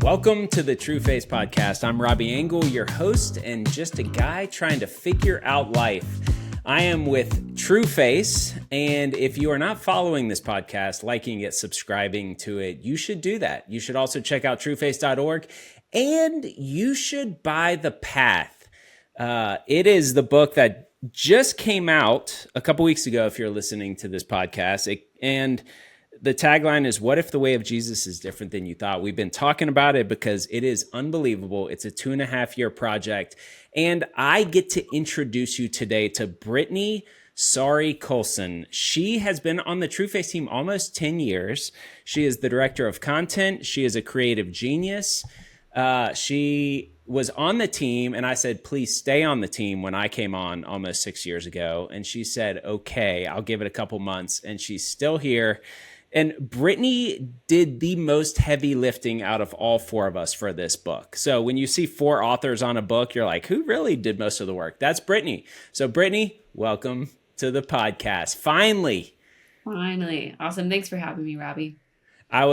Welcome to the Trueface podcast. I'm Robbie Engel, your host, and just a guy trying to figure out life. I am with Trueface, and if you are not following this podcast, liking it, subscribing to it, you should do that. You should also check out trueface.org, and you should buy The Path. It is the book that just came out a couple weeks ago, if you're listening to this podcast, and the tagline is, "What if the way of Jesus is different than you thought?" We've been talking about it because it is unbelievable. It's a 2.5-year project. And I get to introduce you today to Brittany Coulson. She has been on the Trueface team almost 10 years. She is the director of content. She is a creative genius. She was on the team, and I said, please stay on the team when I came on almost 6 years ago. And she said, okay, I'll give it a couple months. And she's still here. And Brittany did the most heavy lifting out of all four of us for this book. So when you see 4 authors on a book, you're like, who really did most of the work? That's Brittany. So Brittany, welcome to the podcast. Finally. Awesome. Thanks for having me, Robbie. I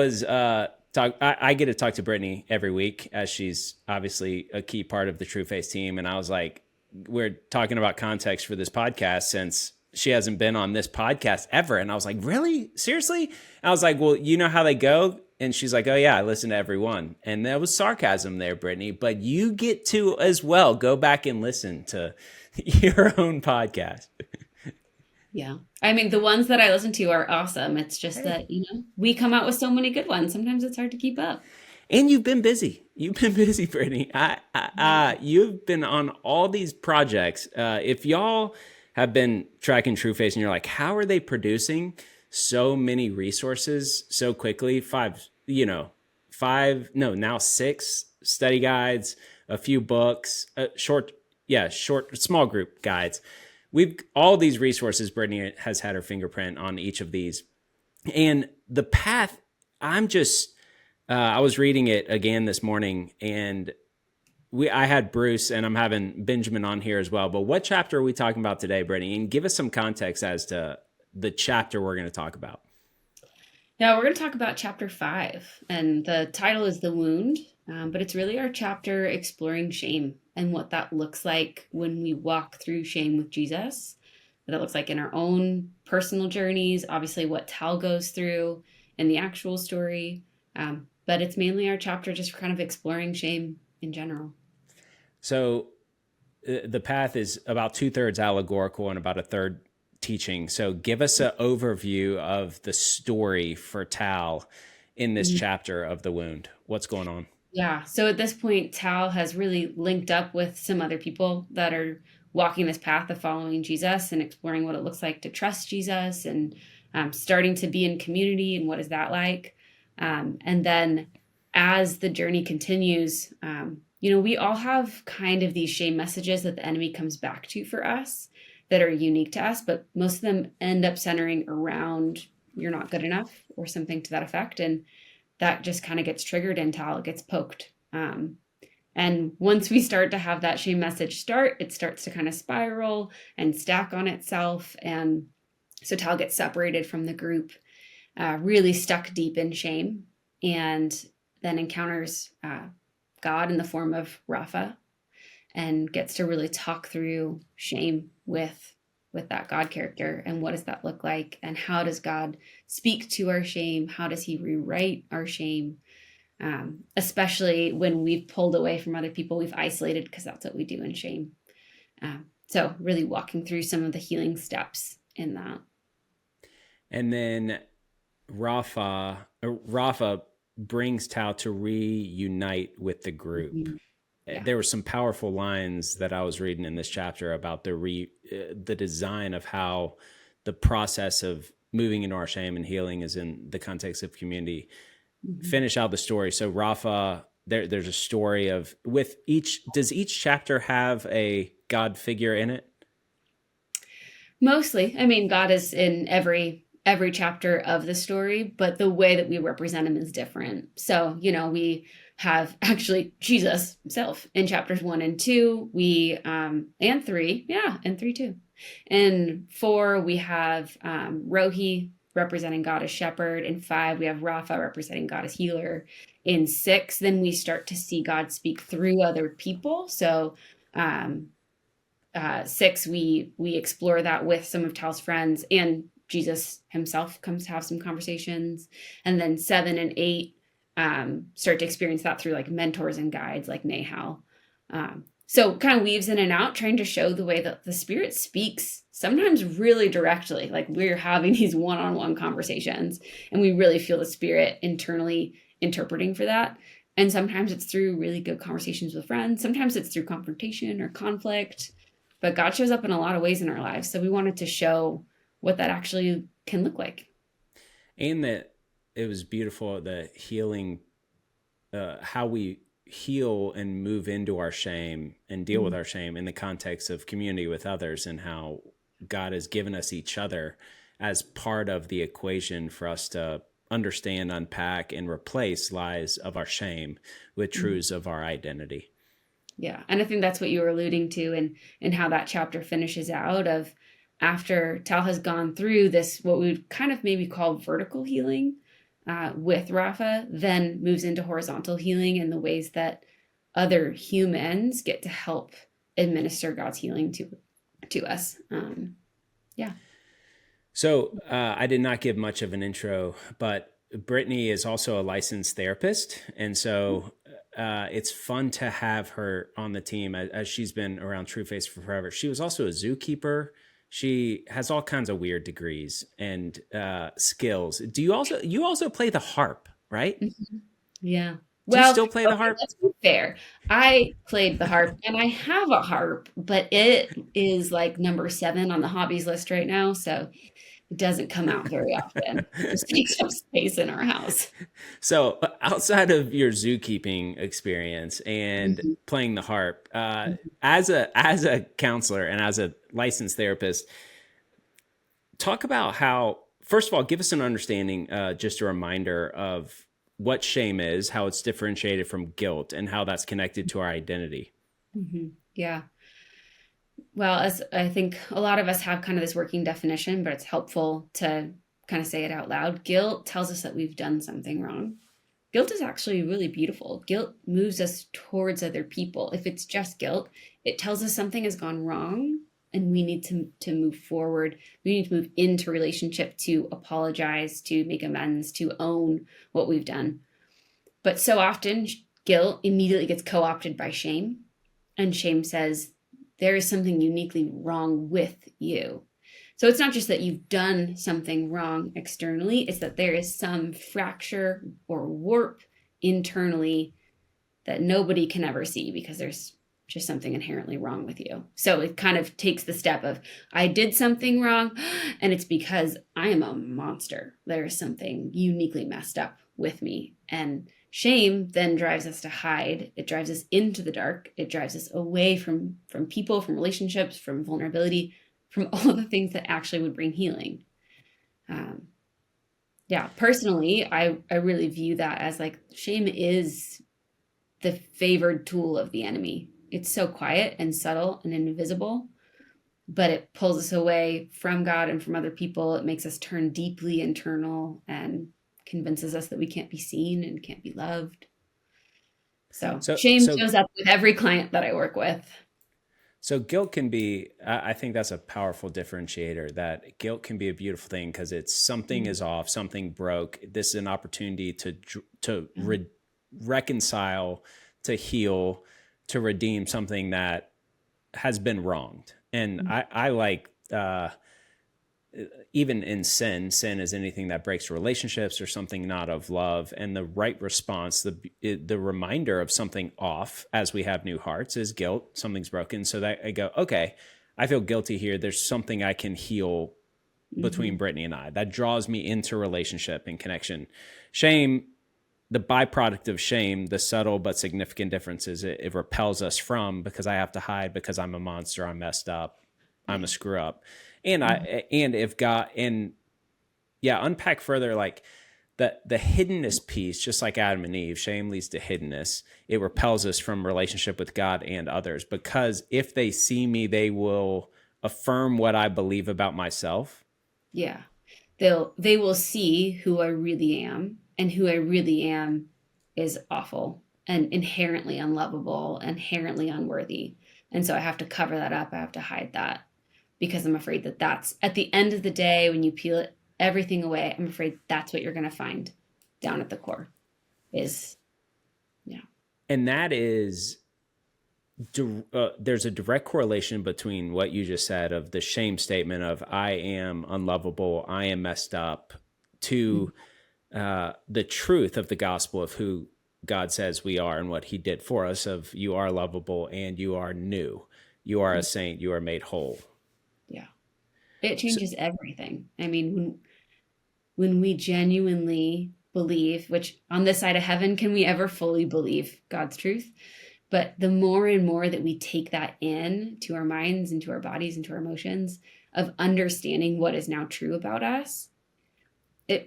get to talk to Brittany every week, as she's obviously a key part of the Trueface team. And I was like, we're talking about context for this podcast since she hasn't been on this podcast ever. And I was like, really? Seriously? I was like, well, you know how they go? And she's like, oh yeah, I listen to every one. And there was sarcasm there, Brittany, but you get to as well go back and listen to your own podcast. Yeah. I mean, the ones that I listen to are awesome. It's just that, we come out with so many good ones. Sometimes it's hard to keep up. And you've been busy. You've been busy, Brittany. You've been on all these projects. If y'all have been tracking Trueface and you're like, how are they producing so many resources so quickly? Now 6 study guides, a few books, small group guides. All these resources, Brittany has had her fingerprint on each of these. And The Path, I was reading it again this morning, and I had Bruce, and I'm having Benjamin on here as well. But what chapter are we talking about today, Brittany? And give us some context as to the chapter we're going to talk about. Yeah, we're going to talk about chapter 5, and the title is The Wound, but it's really our chapter exploring shame and what that looks like when we walk through shame with Jesus. What that looks like in our own personal journeys, obviously what Tal goes through in the actual story, but it's mainly our chapter just kind of exploring shame in general. So The Path is about 2/3 allegorical and about 1/3 teaching. So give us an overview of the story for Tal in this chapter of The Wound. What's going on? Yeah. So at this point, Tal has really linked up with some other people that are walking this path of following Jesus and exploring what it looks like to trust Jesus and starting to be in community and what is that like. And then as the journey continues, we all have kind of these shame messages that the enemy comes back to for us that are unique to us, but most of them end up centering around you're not good enough or something to that effect. And that just kind of gets triggered and Tal gets poked. And once we start to have that shame message it starts to kind of spiral and stack on itself. And so Tal gets separated from the group, really stuck deep in shame, and then encounters God in the form of Rapha and gets to really talk through shame with that God character and what does that look like and how does God speak to our shame? How does he rewrite our shame? Especially when we've pulled away from other people, we've isolated because that's what we do in shame. So really walking through some of the healing steps in that. And then Rapha brings Tal to reunite with the group. Mm-hmm. Yeah. There were some powerful lines that I was reading in this chapter about the design of how the process of moving into our shame and healing is in the context of community. Mm-hmm. Finish out the story. So Rapha, there's a story of does each chapter have a God figure in it? Mostly. I mean, God is in every chapter of the story, but the way that we represent him is different. So, we have actually Jesus himself in chapters 1 and 2, and 3. Yeah. And 3 too. And 4, we have Rohi representing God as shepherd. In 5, we have Rapha representing God as healer. In 6, then we start to see God speak through other people. So 6, we explore that with some of Tal's friends, and Jesus himself comes to have some conversations. And then 7 and 8 start to experience that through like mentors and guides like Nahal. So kind of weaves in and out, trying to show the way that the Spirit speaks, sometimes really directly, like we're having these one-on-one conversations and we really feel the Spirit internally interpreting for that. And sometimes it's through really good conversations with friends. Sometimes it's through confrontation or conflict, but God shows up in a lot of ways in our lives. So we wanted to show what that actually can look like. And that it was beautiful, the healing, how we heal and move into our shame and deal with our shame in the context of community with others, and how God has given us each other as part of the equation for us to understand, unpack, and replace lies of our shame with truths of our identity. Yeah. And I think that's what you were alluding to, and how that chapter finishes out of after Tal has gone through this, what we would kind of maybe call vertical healing with Rapha, then moves into horizontal healing in the ways that other humans get to help administer God's healing to us. Yeah. So I did not give much of an intro, but Brittany is also a licensed therapist. And so it's fun to have her on the team, as she's been around Trueface for forever. She was also a zookeeper. She has all kinds of weird degrees and skills. You also play the harp, right? Mm-hmm. Yeah. Do you still play the harp? Let's be fair. I played the harp and I have a harp, but it is like number 7 on the hobbies list right now. So it doesn't come out very often. It just takes up space in our house. So outside of your zookeeping experience and playing the harp, as a counselor and as a licensed therapist, talk about how, first of all, give us an understanding, just a reminder of what shame is, how it's differentiated from guilt, and how that's connected to our identity. Mm-hmm. Yeah. Well, as I think a lot of us have kind of this working definition, but it's helpful to kind of say it out loud. Guilt tells us that we've done something wrong. Guilt is actually really beautiful. Guilt moves us towards other people. If it's just guilt, it tells us something has gone wrong and we need to move forward. We need to move into relationship, to apologize, to make amends, to own what we've done. But so often guilt immediately gets co-opted by shame, and shame says, there is something uniquely wrong with you. So it's not just that you've done something wrong externally, it's that there is some fracture or warp internally that nobody can ever see because there's just something inherently wrong with you. So it kind of takes the step of, I did something wrong, and it's because I am a monster. There is something uniquely messed up with me. And shame then drives us to hide. It drives us into the dark. It drives us away from people, from relationships, from vulnerability, from all the things that actually would bring healing. Personally, I really view that as like shame is the favored tool of the enemy. It's so quiet and subtle and invisible, but it pulls us away from God and from other people. It makes us turn deeply internal and convinces us that we can't be seen and can't be loved. So shame shows up with every client that I work with. So guilt can be, I think that's a powerful differentiator, that guilt can be a beautiful thing because it's something is off, something broke. This is an opportunity to reconcile, to heal, to redeem something that has been wronged. And I like, even in sin is anything that breaks relationships or something not of love. And the right response, the reminder of something off as we have new hearts is guilt. Something's broken. So that I go, okay, I feel guilty here. There's something I can heal between Brittany and I that draws me into relationship and connection. Shame, the byproduct of shame, the subtle but significant differences, it repels us from, because I have to hide because I'm a monster, I'm messed up, I'm a screw up. And unpack further, like the hiddenness piece, just like Adam and Eve, shame leads to hiddenness. It repels us from relationship with God and others, because if they see me, they will affirm what I believe about myself. Yeah. they will see who I really am, and who I really am is awful and inherently unlovable, inherently unworthy. And so I have to cover that up. I have to hide that because I'm afraid that that's at the end of the day, when you peel it everything away, I'm afraid that's what you're going to find down at the core is, yeah. And that is, there's a direct correlation between what you just said of the shame statement of I am unlovable, I am messed up, to the truth of the gospel of who God says we are and what he did for us, of you are lovable and you are new. You are a saint, you are made whole. Yeah. It changes everything. I mean, when we genuinely believe, which on this side of heaven, can we ever fully believe God's truth? But the more and more that we take that in to our minds, into our bodies, into our emotions, of understanding what is now true about us,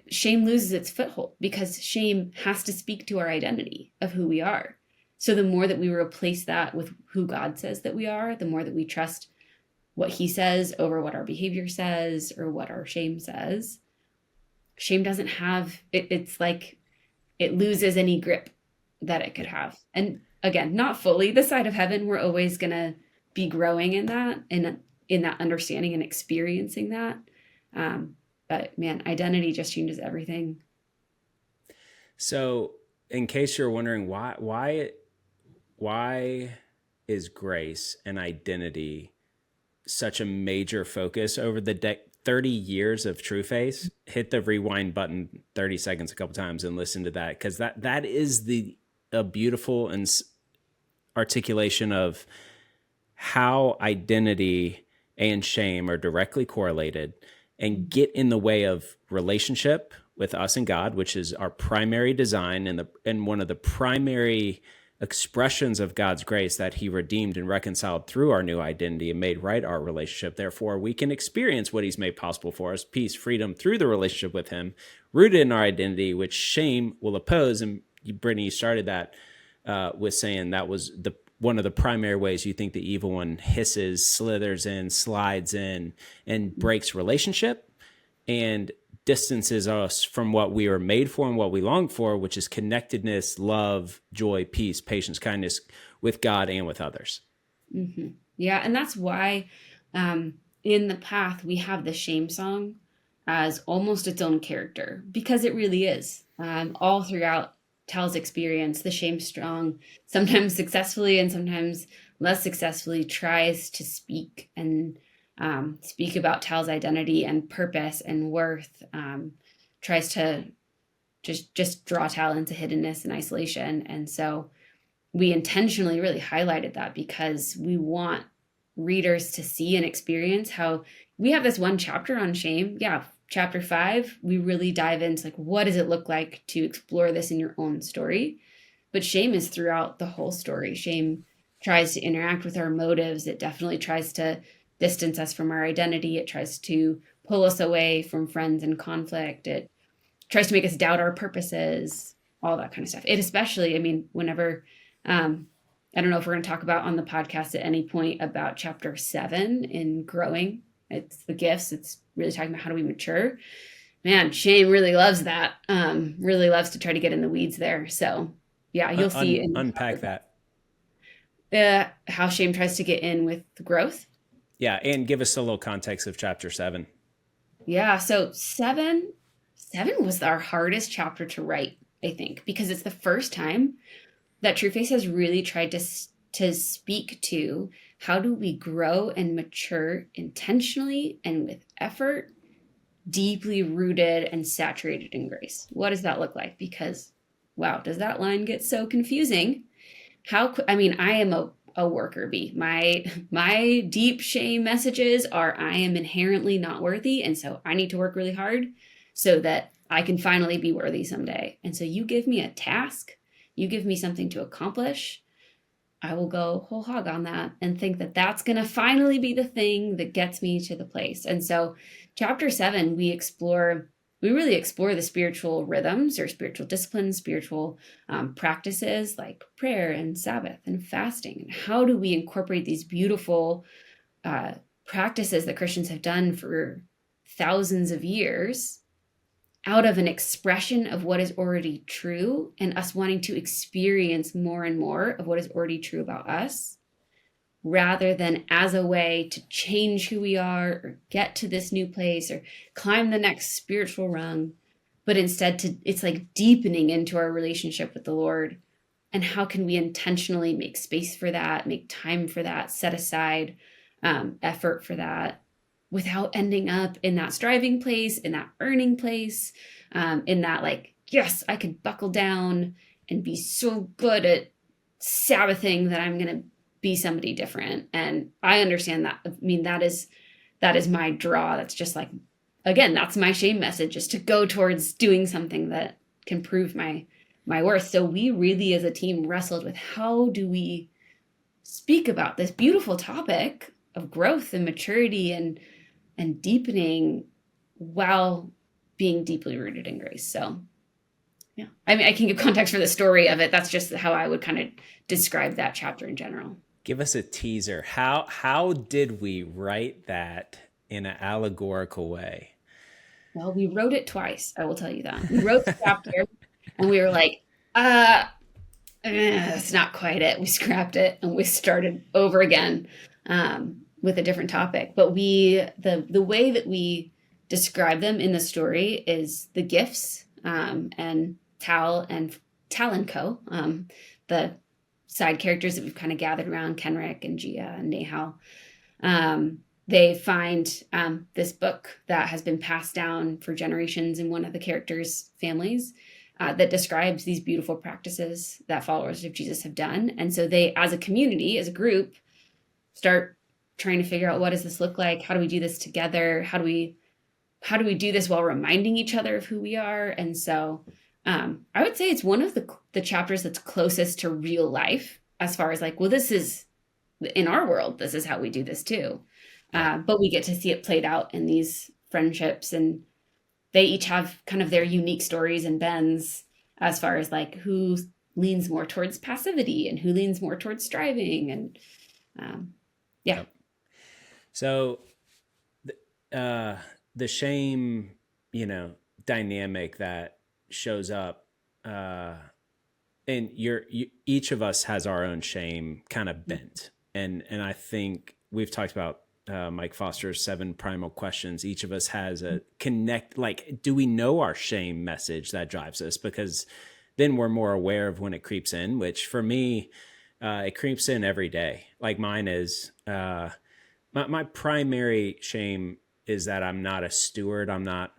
shame loses its foothold, because shame has to speak to our identity of who we are. So the more that we replace that with who God says that we are, the more that we trust what he says over what our behavior says or what our shame says, shame doesn't have it. It's like it loses any grip that it could have. And again, not fully. This side of heaven, we're always going to be growing in that, in that understanding and experiencing that. But man, identity just changes everything. So in case you're wondering why is grace and identity such a major focus over the 30 years of Trueface, hit the rewind button 30 seconds a couple times and listen to that, because that is a beautiful and articulation of how identity and shame are directly correlated and get in the way of relationship with us and God, which is our primary design and one of the primary expressions of God's grace, that he redeemed and reconciled through our new identity and made right our relationship. Therefore, we can experience what he's made possible for us, peace, freedom, through the relationship with him, rooted in our identity, which shame will oppose. And Brittany, you started that with saying that was one of the primary ways you think the evil one hisses, slithers in, slides in, and breaks relationship and distances us from what we are made for and what we long for, which is connectedness, love, joy, peace, patience, kindness with God and with others. Mm-hmm. Yeah. And that's why in the path, we have the shame song as almost its own character, because it really is. All throughout Tal's experience, the shame strong, sometimes successfully and sometimes less successfully, tries to speak and speak about Tal's identity and purpose and worth, tries to just draw Tal into hiddenness and isolation. And so we intentionally really highlighted that because we want readers to see and experience how we have this one chapter on shame. Yeah. Chapter 5, we really dive into like, what does it look like to explore this in your own story? But shame is throughout the whole story. Shame tries to interact with our motives. It definitely tries to distance us from our identity. It tries to pull us away from friends and conflict. It tries to make us doubt our purposes, all that kind of stuff. It especially, I mean, whenever, I don't know if we're going to talk about on the podcast at any point about chapter 7 in growing. It's the gifts. It's really talking about how do we mature. Man, shame really loves that. Really loves to try to get in the weeds there. So yeah, you'll see. Unpack that. How shame tries to get in with growth. Yeah, and give us a little context of chapter 7. Yeah, so 7 was our hardest chapter to write, I think, because it's the first time that Trueface has really tried to speak to how do we grow and mature intentionally and with effort, deeply rooted and saturated in grace. What does that look like? Because, wow, does that line get so confusing? I am a worker bee. My deep shame messages are I am inherently not worthy, and so I need to work really hard so that I can finally be worthy someday. And so you give me a task, you give me something to accomplish, I will go whole hog on that and think that that's going to finally be the thing that gets me to the place. And so chapter 7, we really explore the spiritual rhythms or spiritual disciplines, spiritual practices like prayer and Sabbath and fasting. And how do we incorporate these beautiful practices that Christians have done for thousands of years out of an expression of what is already true and us wanting to experience more and more of what is already true about us, rather than as a way to change who we are or get to this new place or climb the next spiritual rung, but instead it's like deepening into our relationship with the Lord. And how can we intentionally make space for that, make time for that, set aside effort for that, without ending up in that striving place, in that earning place, in that like, yes, I could buckle down and be so good at Sabbathing that I'm going to be somebody different. And I understand that. I mean, that is my draw. That's just like, again, that's my shame message, is to go towards doing something that can prove my worth. So we really as a team wrestled with, how do we speak about this beautiful topic of growth and maturity and deepening while being deeply rooted in grace. So yeah, I mean, I can give context for the story of it. That's just how I would kind of describe that chapter in general. Give us a teaser. How did we write that in an allegorical way? Well, we wrote it twice. I will tell you that. We wrote the chapter and we were like, that's not quite it. We scrapped it and we started over again with a different topic. But the way that we describe them in the story is the gifts, and Tal and Co, the side characters that we've kind of gathered around, Kenrick and Gia and Nahal. They find this book that has been passed down for generations in one of the characters' families, that describes these beautiful practices that followers of Jesus have done. And so they, as a community, as a group, start trying to figure out, what does this look like? How do we do this together? How do we do this while reminding each other of who we are? And so I would say it's one of the chapters that's closest to real life, as far as like, well, this is in our world, this is how we do this too. But we get to see it played out in these friendships, and they each have kind of their unique stories and bends, as far as like who leans more towards passivity and who leans more towards striving. And yeah. Yep. So the shame, dynamic that shows up, and each of us has our own shame kind of bent. And I think we've talked about Mike Foster's 7 primal questions. Each of us has a do we know our shame message that drives us? Because then we're more aware of when it creeps in, which for me, it creeps in every day. Like mine is, my primary shame is that I'm not a steward. I'm not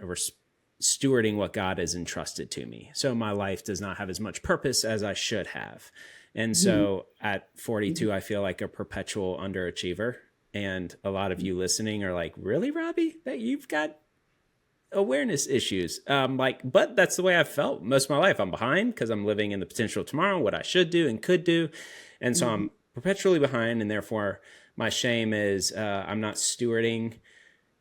stewarding what God has entrusted to me. So my life does not have as much purpose as I should have. And so at 42, I feel like a perpetual underachiever. And a lot of you listening are like, really, Robbie, that you've got awareness issues? But that's the way I've felt most of my life. I'm behind because I'm living in the potential of tomorrow, what I should do and could do. And so I'm perpetually behind. And therefore my shame is I'm not stewarding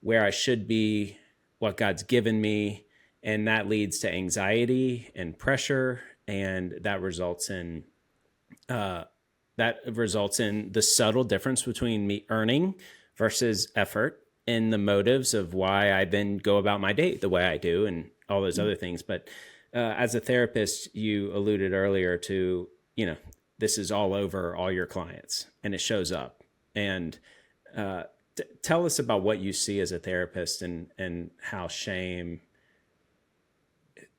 where I should be, what God's given me. And that leads to anxiety and pressure. And that results in the subtle difference between me earning versus effort, and the motives of why I then go about my day the way I do and all those other things. But as a therapist, you alluded earlier to, this is all over all your clients and it shows up. And tell us about what you see as a therapist and how shame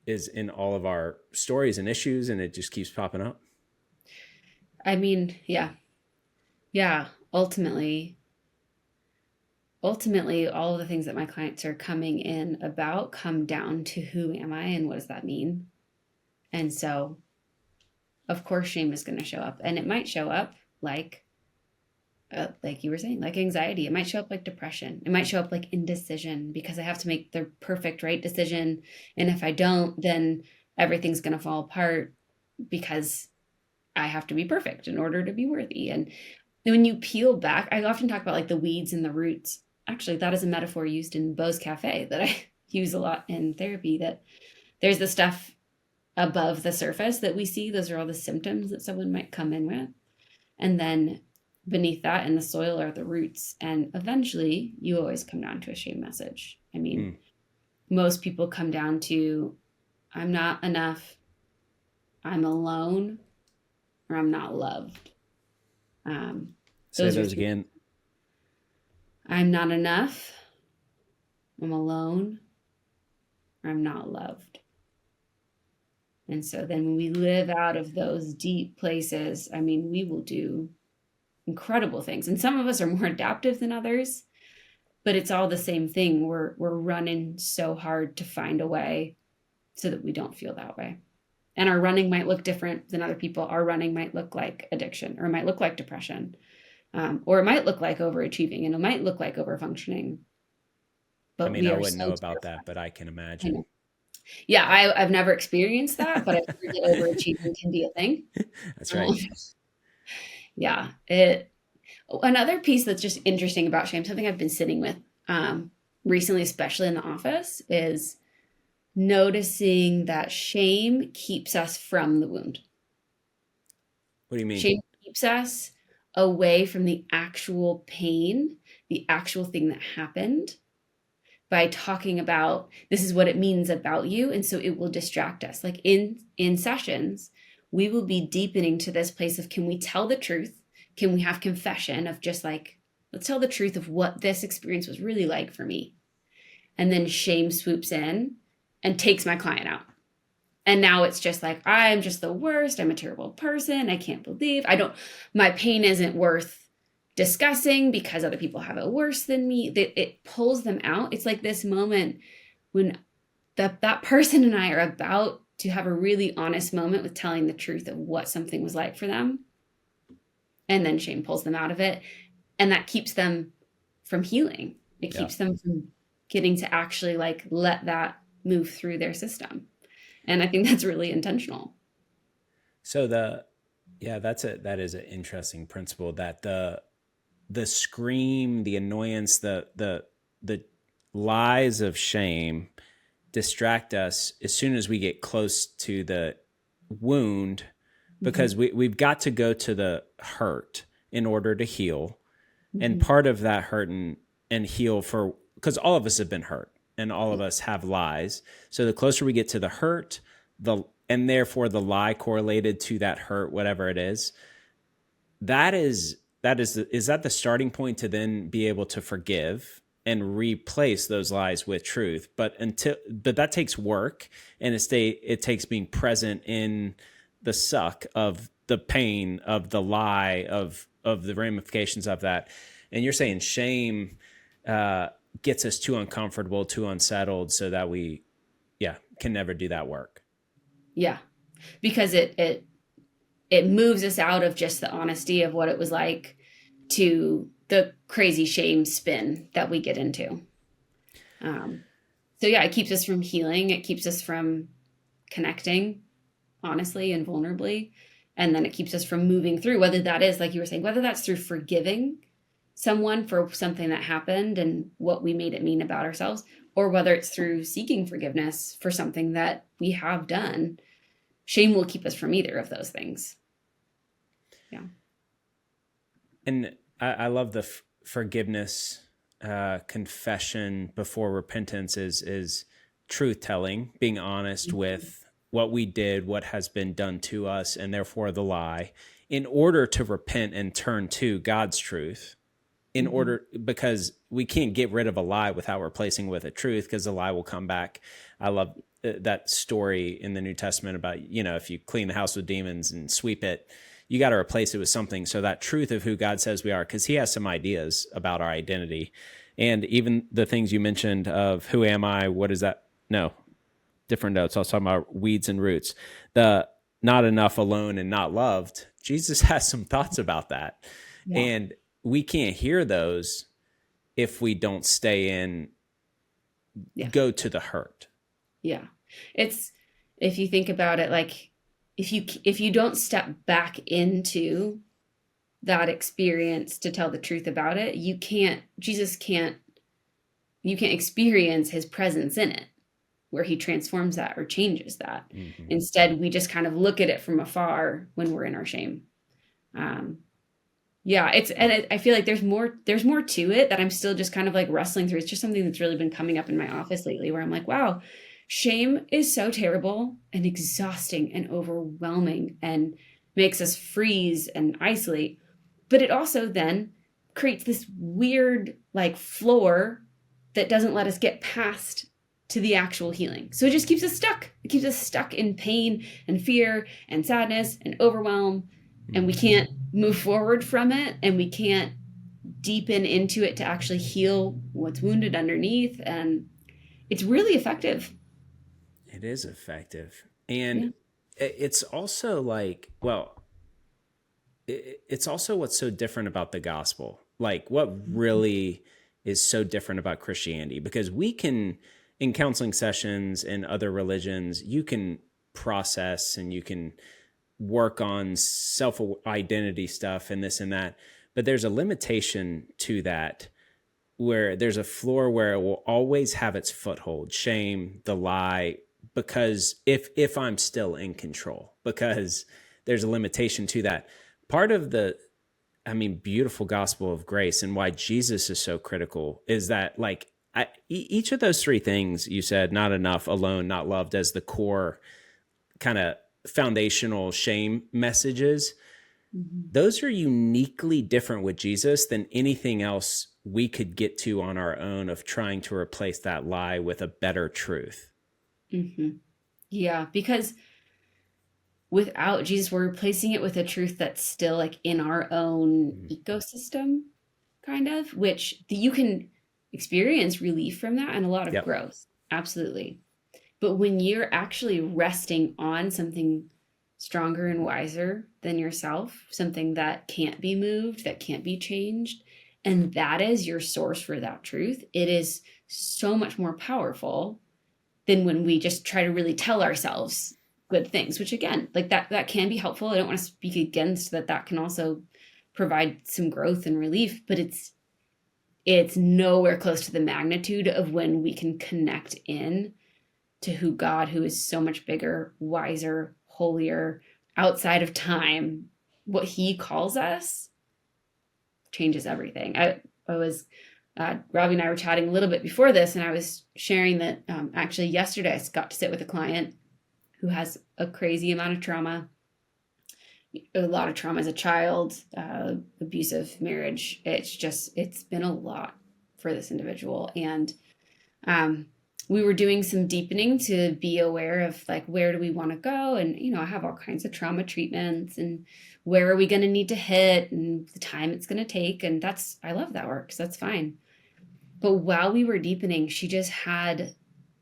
is in all of our stories and issues, and it just keeps popping up. I mean, yeah. Ultimately, all of the things that my clients are coming in about come down to, who am I and what does that mean? And so, of course, shame is going to show up, and it might show up like you were saying, like anxiety. It might show up like depression. It might show up like indecision, because I have to make the perfect right decision. And if I don't, then everything's going to fall apart, because I have to be perfect in order to be worthy. And when you peel back, I often talk about like the weeds and the roots. Actually, that is a metaphor used in Beau's Cafe that I use a lot in therapy, that there's the stuff above the surface that we see. Those are all the symptoms that someone might come in with. And then beneath that in the soil are the roots. And eventually you always come down to a shame message. I mean, most people come down to, I'm not enough, I'm alone, or I'm not loved. Say those again. I'm not enough, I'm alone, or I'm not loved. And so then when we live out of those deep places, I mean, we will do incredible things. And some of us are more adaptive than others, but it's all the same thing. We're running so hard to find a way so that we don't feel that way. And our running might look different than other people. Our running might look like addiction, or it might look like depression, or it might look like overachieving, and it might look like overfunctioning. But I mean, I wouldn't know about that, but I can imagine. Yeah, I've never experienced that, but I've heard that overachieving can be a thing. That's right. Yeah. Another piece that's just interesting about shame, something I've been sitting with recently, especially in the office, is noticing that shame keeps us from the wound. What do you mean? Shame keeps us away from the actual pain, the actual thing that happened, by talking about, this is what it means about you. And so it will distract us. Like in sessions, we will be deepening to this place of, can we tell the truth? Can we have confession of just like, let's tell the truth of what this experience was really like for me. And then shame swoops in and takes my client out. And now it's just like, I'm just the worst. I'm a terrible person. I can't believe my pain isn't worth discussing because other people have it worse than me. It pulls them out. It's like this moment when that person and I are about to have a really honest moment with telling the truth of what something was like for them. And then shame pulls them out of it. And that keeps them from healing. It keeps them from getting to actually like let that move through their system. And I think that's really intentional. So that is an interesting principle, that the scream, the annoyance, the lies of shame distract us as soon as we get close to the wound, because we've got to go to the hurt in order to heal. And part of that hurt and heal because all of us have been hurt and all of us have lies. So the closer we get to the hurt, and therefore the lie correlated to that hurt, whatever it is, is that the starting point to then be able to forgive and replace those lies with truth. But that takes work, and it takes being present in the suck of the pain of the lie of the ramifications of that. And you're saying shame gets us too uncomfortable, too unsettled, so that we can never do that work. Yeah, because it moves us out of just the honesty of what it was like to the crazy shame spin that we get into. So it keeps us from healing. It keeps us from connecting honestly and vulnerably. And then it keeps us from moving through, whether that is, like you were saying, whether that's through forgiving someone for something that happened and what we made it mean about ourselves, or whether it's through seeking forgiveness for something that we have done. Shame will keep us from either of those things. Yeah. And I love the forgiveness, confession before repentance is truth telling, being honest with what we did, what has been done to us, and therefore the lie, in order to repent and turn to God's truth. Because we can't get rid of a lie without replacing with a truth, because the lie will come back. I love that story in the New Testament about, if you clean the house with demons and sweep it, you got to replace it with something. So that truth of who God says we are, because he has some ideas about our identity. And even the things you mentioned of who am I? What is that? No, different notes. I was talking about weeds and roots. The not enough, alone, and not loved. Jesus has some thoughts about that. Yeah. And we can't hear those if we don't stay in, go to the hurt. Yeah. It's, if you think about it, like if you don't step back into that experience to tell the truth about it, you can't experience his presence in it, where he transforms that or changes that. Mm-hmm. Instead, we just kind of look at it from afar when we're in our shame. Yeah, I feel like there's more to it that I'm still just kind of like wrestling through. It's just something that's really been coming up in my office lately where I'm like, wow, shame is so terrible and exhausting and overwhelming and makes us freeze and isolate. But it also then creates this weird like floor that doesn't let us get past to the actual healing. So it just keeps us stuck. It keeps us stuck in pain and fear and sadness and overwhelm, and we can't move forward from it, and we can't deepen into it to actually heal what's wounded underneath. And it's really effective. It is effective. Yeah. And it's also like, well, it's also what's so different about the gospel. Like, what really is so different about Christianity? Because we can, in counseling sessions and other religions, you can process and you can work on self identity stuff and this and that. But there's a limitation to that, where there's a floor where it will always have its foothold, shame, the lie, because if I'm still in control, because there's a limitation to that. Part of the, I mean, beautiful gospel of grace and why Jesus is so critical is that, like, each of those three things you said, not enough, alone, not loved, as the core kind of foundational shame messages, those are uniquely different with Jesus than anything else we could get to on our own, of trying to replace that lie with a better truth. Mm-hmm. Yeah, because without Jesus, we're replacing it with a truth that's still like in our own ecosystem, kind of, which you can experience relief from that and a lot of Yep. growth. Absolutely. But when you're actually resting on something stronger and wiser than yourself, something that can't be moved, that can't be changed, and that is your source for that truth, it is so much more powerful than when we just try to really tell ourselves good things, which again, like that can be helpful. I don't want to speak against that. That can also provide some growth and relief, but it's nowhere close to the magnitude of when we can connect in to who God, who is so much bigger, wiser, holier, outside of time, what he calls us changes everything. I was, Robbie and I were chatting a little bit before this, and I was sharing that actually yesterday I got to sit with a client who has a crazy amount of trauma, a lot of trauma as a child, abusive marriage. It's been a lot for this individual. And we were doing some deepening to be aware of like, where do we want to go? And, I have all kinds of trauma treatments, and where are we going to need to hit, and the time it's going to take. And I love that work. So that's fine. But while we were deepening, she just had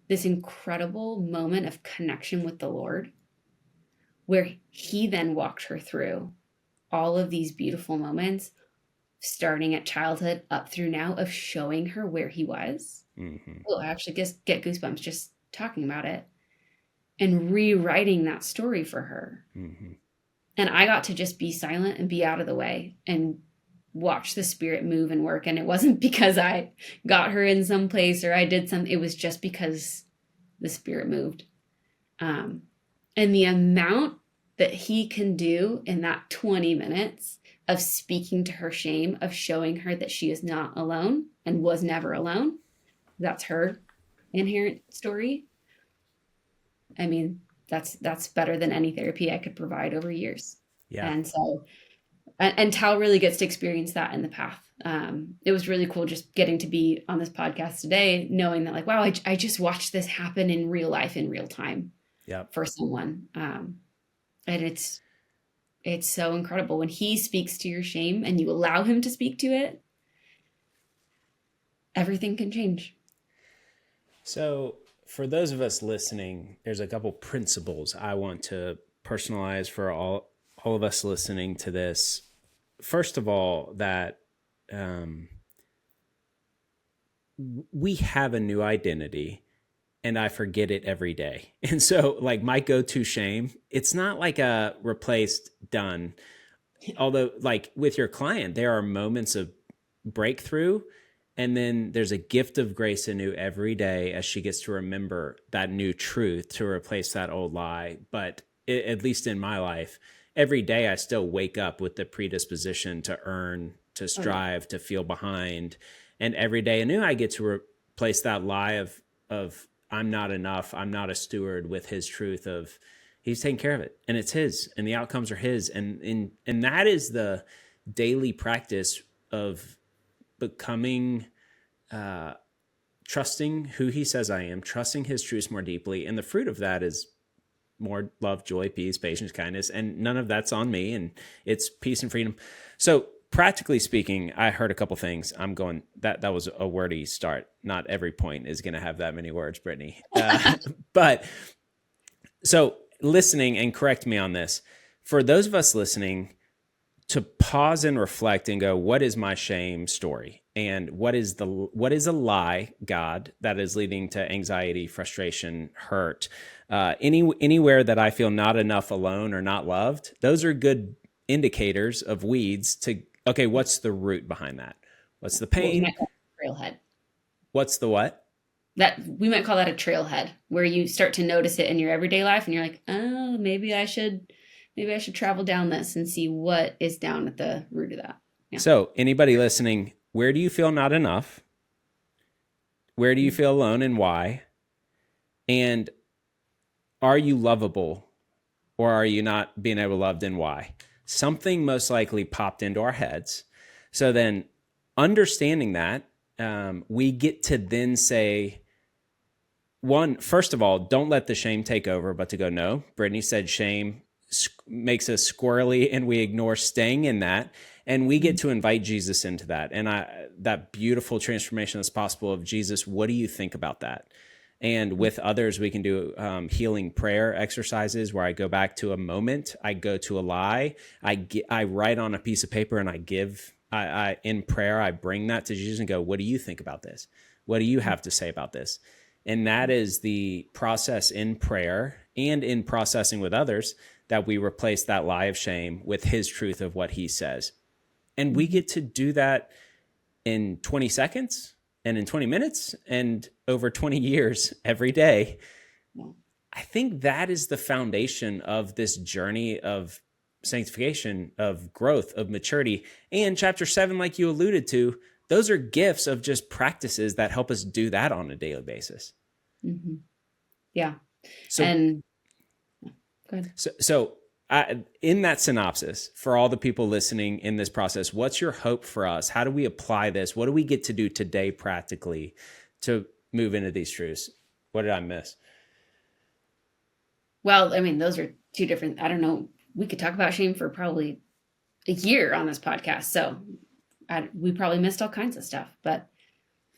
this incredible moment of connection with the Lord, where he then walked her through all of these beautiful moments, starting at childhood up through now, of showing her where he was. Mm-hmm. Oh, I actually just get goosebumps just talking about it, and rewriting that story for her. Mm-hmm. And I got to just be silent and be out of the way and watch the Spirit move and work. And it wasn't because I got her in some place or I did something. It was just because the Spirit moved. And the amount that he can do in that 20 minutes of speaking to her shame, of showing her that she is not alone and was never alone. That's her inherent story. I mean, that's better than any therapy I could provide over years. Yeah. And so, and Tal really gets to experience that in the path. It was really cool just getting to be on this podcast today, knowing that like, wow, I just watched this happen in real life, in real time. Yep. For someone. And it's so incredible when he speaks to your shame and you allow him to speak to it, everything can change. So for those of us listening, there's a couple principles I want to personalize for all of us listening to this. First of all, that we have a new identity, and I forget it every day. And so like my go-to shame, it's not like a replaced done. Although like with your client, there are moments of breakthrough, and then there's a gift of grace anew every day as she gets to remember that new truth to replace that old lie. But at least in my life, every day I still wake up with the predisposition to earn, to Oh, yeah. strive, to feel behind. And every day anew, I get to replace that lie of I'm not enough, I'm not a steward, with his truth of he's taking care of it, and it's his, and the outcomes are his. And that is the daily practice of becoming, trusting who he says I am, trusting his truths more deeply. And the fruit of that is more love, joy, peace, patience, kindness. And none of that's on me. And it's peace and freedom. So practically speaking, I heard a couple things. I'm going, that was a wordy start. Not every point is going to have that many words, Brittany. But so listening, and correct me on this, for those of us listening, to pause and reflect and go, what is my shame story? And what is a lie, God, that is leading to anxiety, frustration, hurt, anywhere that I feel not enough, alone, or not loved? Those are good indicators of weeds to, okay, what's the root behind that? What's the What we pain? might call a trailhead. What's the what? That we might call that a trailhead, where you start to notice it in your everyday life, and you're like, oh, maybe I should travel down this and see what is down at the root of that. Yeah. So anybody listening, where do you feel not enough? Where do you feel alone, and why? And are you lovable, or are you not being able to loved, and why? Something most likely popped into our heads. So then understanding that, we get to then say, first of all, don't let the shame take over, but to go, no. Brittany said shame makes us squirrely, and we ignore staying in that. And we get to invite Jesus into that. And that beautiful transformation that's possible of Jesus, what do you think about that? And with others, we can do healing prayer exercises where I go back to a moment, I go to a lie, I write on a piece of paper, and I in prayer, I bring that to Jesus and go, what do you think about this? What do you have to say about this? And that is the process in prayer and in processing with others, that we replace that lie of shame with his truth of what he says. And we get to do that in 20 seconds and in 20 minutes and over 20 years every day. I think that is the foundation of this journey of sanctification, of growth, of maturity. And chapter 7, like you alluded to, those are gifts of just practices that help us do that on a daily basis. Mm-hmm. Yeah. So, and go ahead. So in that synopsis, for all the people listening in this process, what's your hope for us? How do we apply this? What do we get to do today practically to move into these truths? What did I miss? Well, I mean, those are two different, I don't know. We could talk about shame for probably a year on this podcast. So we probably missed all kinds of stuff, but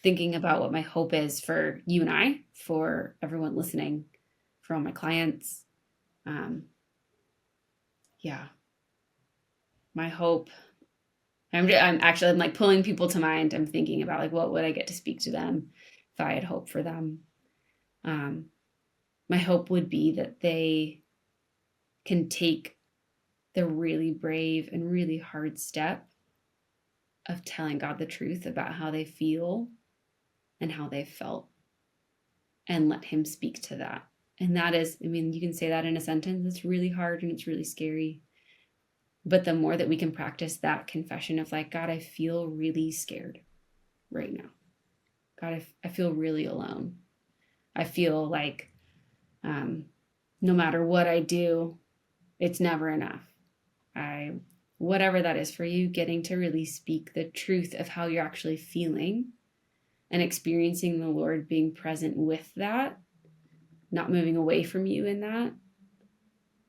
thinking about what my hope is for you and I, for everyone listening, for all my clients. My hope, I'm like pulling people to mind. I'm thinking about like, what would I get to speak to them if I had hope for them? My hope would be that they can take the really brave and really hard step of telling God the truth about how they feel and how they felt, and let him speak to that. And that is, I mean, you can say that in a sentence. It's really hard and it's really scary. But the more that we can practice that confession of like, God, I feel really scared right now. God, I feel really alone. I feel like no matter what I do, it's never enough. Whatever that is for you, getting to really speak the truth of how you're actually feeling and experiencing the Lord being present with that, not moving away from you in that,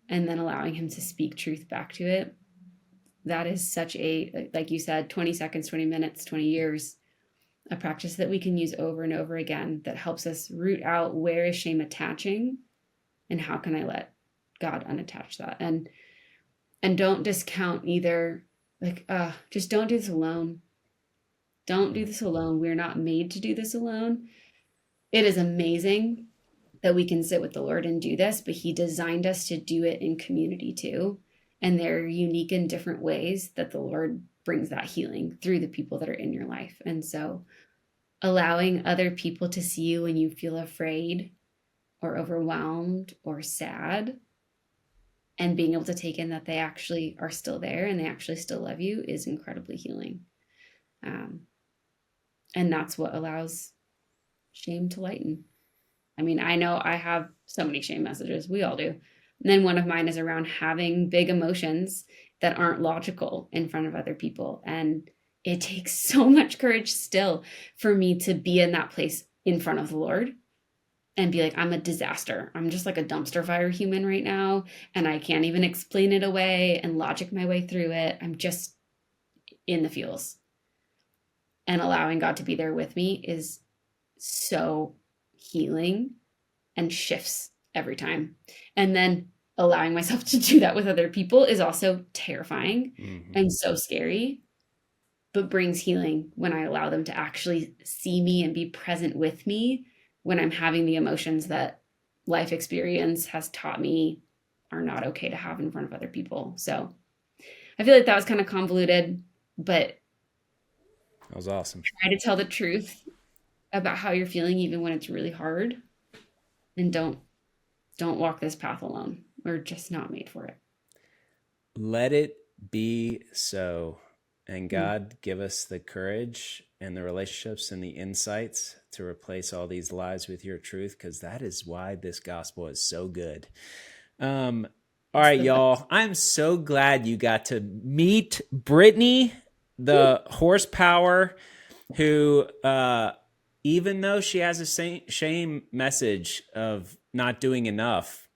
and then allowing him to speak truth back to it. That is such a, like you said, 20 seconds, 20 minutes, 20 years, a practice that we can use over and over again that helps us root out where is shame attaching and how can I let God unattach that. And don't discount either, like, just don't do this alone. Don't do this alone. We're not made to do this alone. It is amazing that we can sit with the Lord and do this, but he designed us to do it in community too. And they're unique in different ways that the Lord brings that healing through the people that are in your life. And so allowing other people to see you when you feel afraid or overwhelmed or sad, and being able to take in that they actually are still there and they actually still love you is incredibly healing. And that's what allows shame to lighten. I mean, I know I have so many shame messages. We all do. And then one of mine is around having big emotions that aren't logical in front of other people. And it takes so much courage still for me to be in that place in front of the Lord and be like, I'm a disaster. I'm just like a dumpster fire human right now. And I can't even explain it away and logic my way through it. I'm just in the feels. And allowing God to be there with me is so healing and shifts every time. And then allowing myself to do that with other people is also terrifying and so scary, but brings healing when I allow them to actually see me and be present with me when I'm having the emotions that life experience has taught me are not okay to have in front of other people. So I feel like that was kind of convoluted, but that was awesome. Try to tell the truth about how you're feeling, even when it's really hard. And don't walk this path alone. We're just not made for it. Let it be so. And God, give us the courage and the relationships and the insights to replace all these lies with your truth, because that is why this gospel is so good. All right, y'all. I'm so glad you got to meet Brittany, the horsepower, who, even though she has a shame message of not doing enough,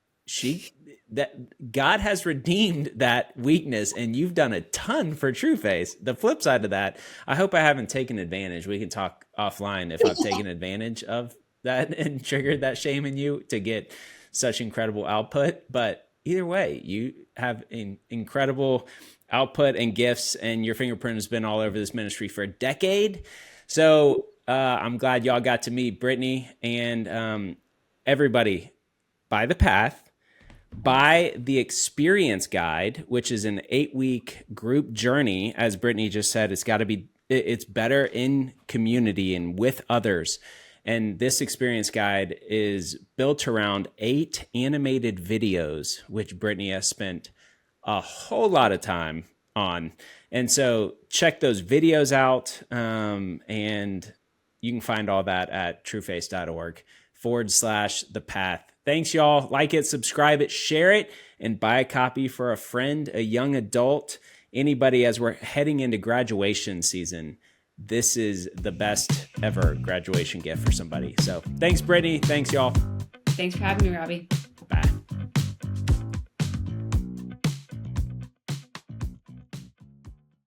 that God has redeemed that weakness, and you've done a ton for Trueface. The flip side of that, I hope I haven't taken advantage. We can talk offline if I've taken advantage of that and triggered that shame in you to get such incredible output. But either way, you have an incredible output and gifts, and your fingerprint has been all over this ministry for a decade. So I'm glad y'all got to meet Brittany, and everybody, buy the path. Buy the experience guide, which is an 8-week group journey. As Brittany just said, it's better in community and with others. And this experience guide is built around 8 animated videos, which Brittany has spent a whole lot of time on. And so check those videos out. And you can find all that at trueface.org/the path. Thanks, y'all. Like it, subscribe it, share it, and buy a copy for a friend, a young adult, anybody. As we're heading into graduation season, this is the best ever graduation gift for somebody. So thanks, Brittany. Thanks, y'all. Thanks for having me, Robbie.